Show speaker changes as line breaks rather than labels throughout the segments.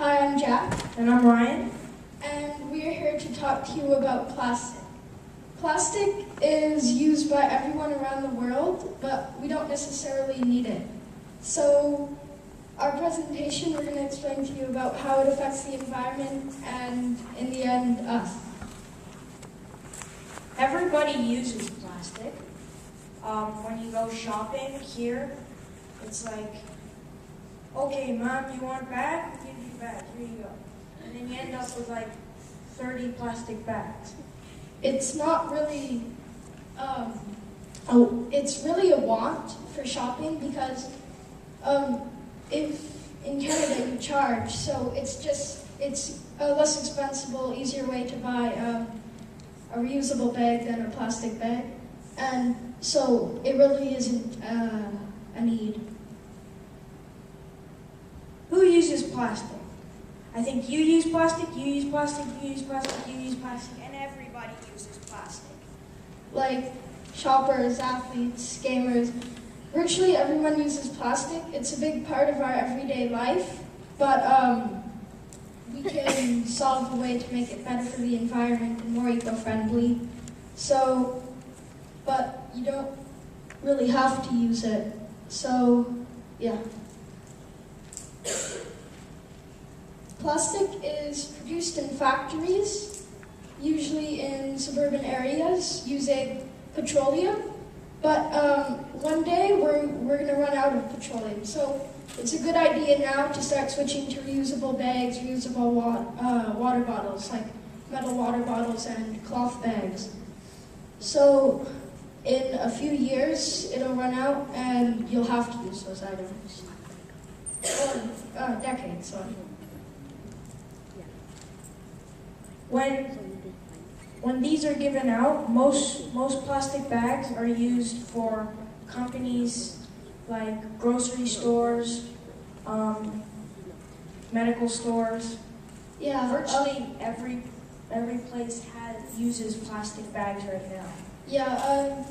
Hi, I'm Jack,
And I'm Ryan.
and we're here to talk to you about plastic. Plastic is used by everyone around the world, but we don't necessarily need it. So, our presentation, we're going to explain to you about how it affects the environment and, in the end, us.
Everybody uses plastic. When you go shopping here, it's like, okay, Mom, you want a bag? I'll give you a bag. Here you go. And then you end up with like 30 plastic bags.
It's not really, it's really a want for shopping because if in Canada you charge, so it's a less expensive, easier way to buy a reusable bag than a plastic bag, and so it really isn't a need.
Who uses plastic? I think you use plastic, you use plastic, you use plastic, you use plastic, and everybody uses plastic.
Like shoppers, athletes, gamers, virtually everyone uses plastic. It's a big part of our everyday life, but we can solve a way to make it better for the environment and more eco-friendly. So, but you don't really have to use it. So, yeah. Plastic is produced in factories, usually in suburban areas, using petroleum. But one day we're going to run out of petroleum. So it's a good idea now to start switching to reusable bags, reusable water bottles, like metal water bottles and cloth bags. So in a few years it'll run out and you'll have to use those items. Or decades, sorry.
When these are given out, most plastic bags are used for companies like grocery stores, medical stores.
Yeah,
Virtually every place uses plastic bags right now.
Yeah,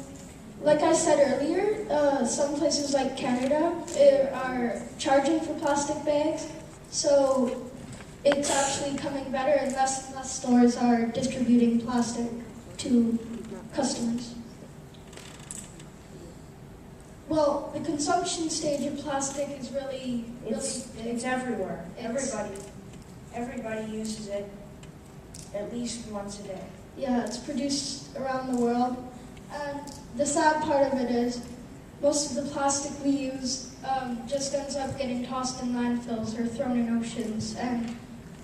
like I said earlier, some places like Canada are charging for plastic bags, so it's actually coming better and less stores are distributing plastic to customers. Well, the consumption stage of plastic is really
It's everywhere.
It's-
Everybody uses it at least once a day.
Yeah, it's produced around the world. And the sad part of it is most of the plastic we use just ends up getting tossed in landfills or thrown in oceans and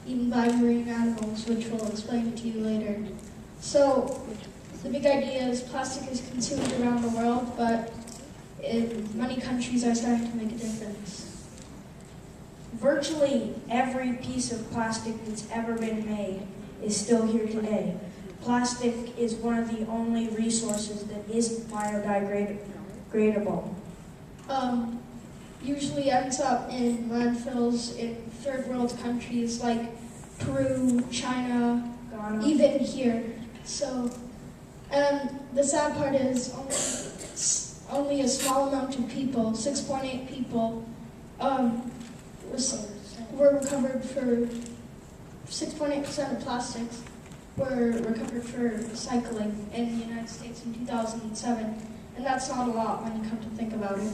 eaten by marine animals, which we'll explain to you later. So the big idea is plastic is consumed around the world, but many countries are starting to make a difference.
Virtually every piece of plastic that's ever been made is still here today. Plastic is one of the only resources that isn't biodegradable.
Usually ends up in landfills in third world countries like Peru, China,
Ghana.
even here. So, and the sad part is only a small amount of people, 6.8 people, were recovered for 6.8% of plastics were recovered for recycling in the United States in 2007, and that's not a lot when you come to think about it.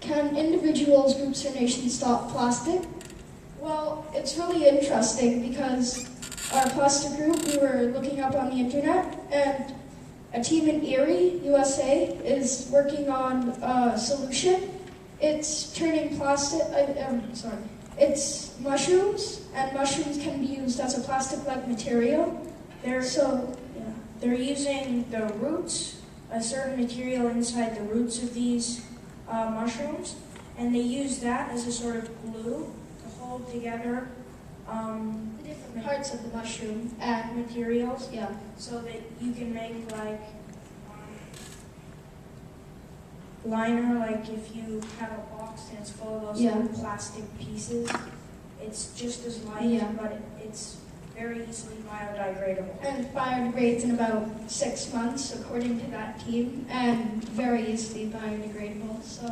Can individuals, groups, or nations stop plastic? Well, it's really interesting because our plastic group, we were looking up on the internet, and a team in Erie, USA, is working on a solution. It's turning it's mushrooms, and mushrooms can be used as a plastic-like material.
They're using the roots, a certain material inside the roots of these mushrooms, and they use that as a sort of glue to hold together
The different parts of the mushroom
and materials,
yeah.
so that you can make like liner, like if you have a box and it's full of those
Yeah.
little plastic pieces, it's just as light,
Yeah.
but it's very easily biodegradable.
And biodegrades in about 6 months, according to that team, and very easily biodegradable. So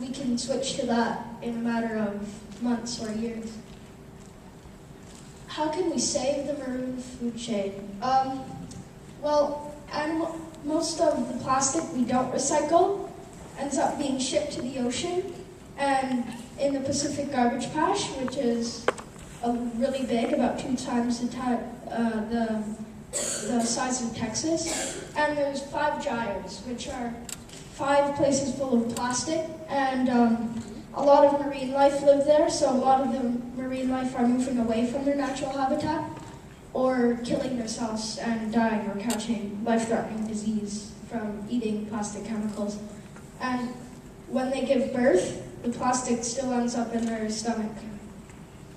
we can switch to that in a matter of months or years. How can we save the maroon food chain? Most of the plastic we don't recycle ends up being shipped to the ocean and in the Pacific Garbage Patch, which is really big, about 2 times the size of Texas. And there's 5 gyres, which are 5 places full of plastic, and a lot of marine life live there, so a lot of the marine life are moving away from their natural habitat or killing themselves and dying or catching life-threatening disease from eating plastic chemicals. And when they give birth, the plastic still ends up in their stomach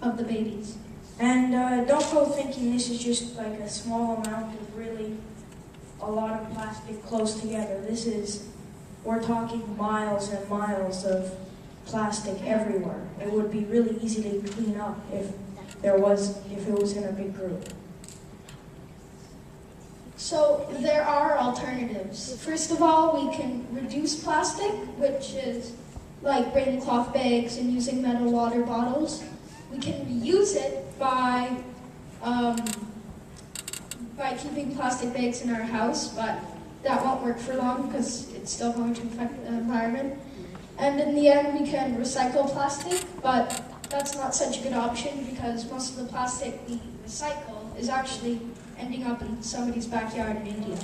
of the babies.
And don't go thinking this is just like a small amount of really a lot of plastic close together. We're talking miles and miles of plastic everywhere. It would be really easy to clean up if it was in a big group.
So there are alternatives. First of all, we can reduce plastic, which is like bringing cloth bags and using metal water bottles. We can reuse it by keeping plastic bags in our house, but that won't work for long because it's still going to affect the environment. And in the end, we can recycle plastic, but that's not such a good option because most of the plastic we recycle is actually ending up in somebody's backyard in India.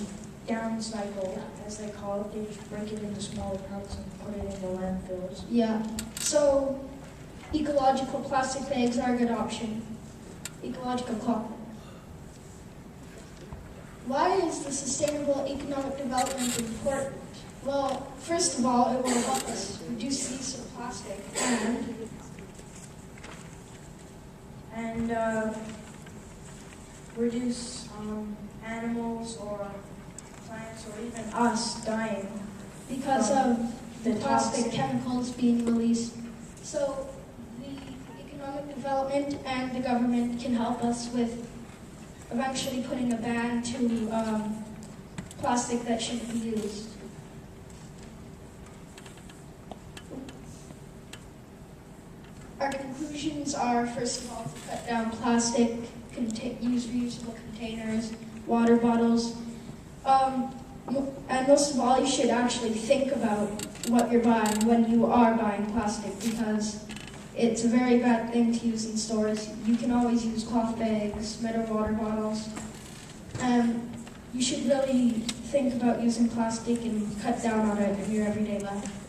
Downcycle, as they call it. They just break it into smaller parts and put it into landfills.
Yeah, so ecological plastic bags are a good option. Ecological cloth. Why is the sustainable economic development important? Well, first of all, it will help us reduce the use of plastic
and reduce animals or plants or even us dying
because of the plastic
toxic
chemicals being released. So the economic development and the government can help us with eventually putting a ban to plastic that shouldn't be used. Our conclusions are, first of all, to cut down plastic, use reusable containers, water bottles, and most of all, you should actually think about what you're buying when you are buying plastic, because it's a very bad thing to use in stores. You can always use cloth bags, metal water bottles, and you should really think about using plastic and cut down on it in your everyday life.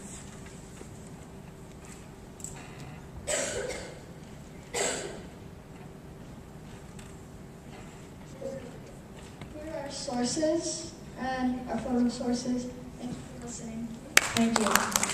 Here are our sources and our photo sources. Thank you for listening.
Thank you.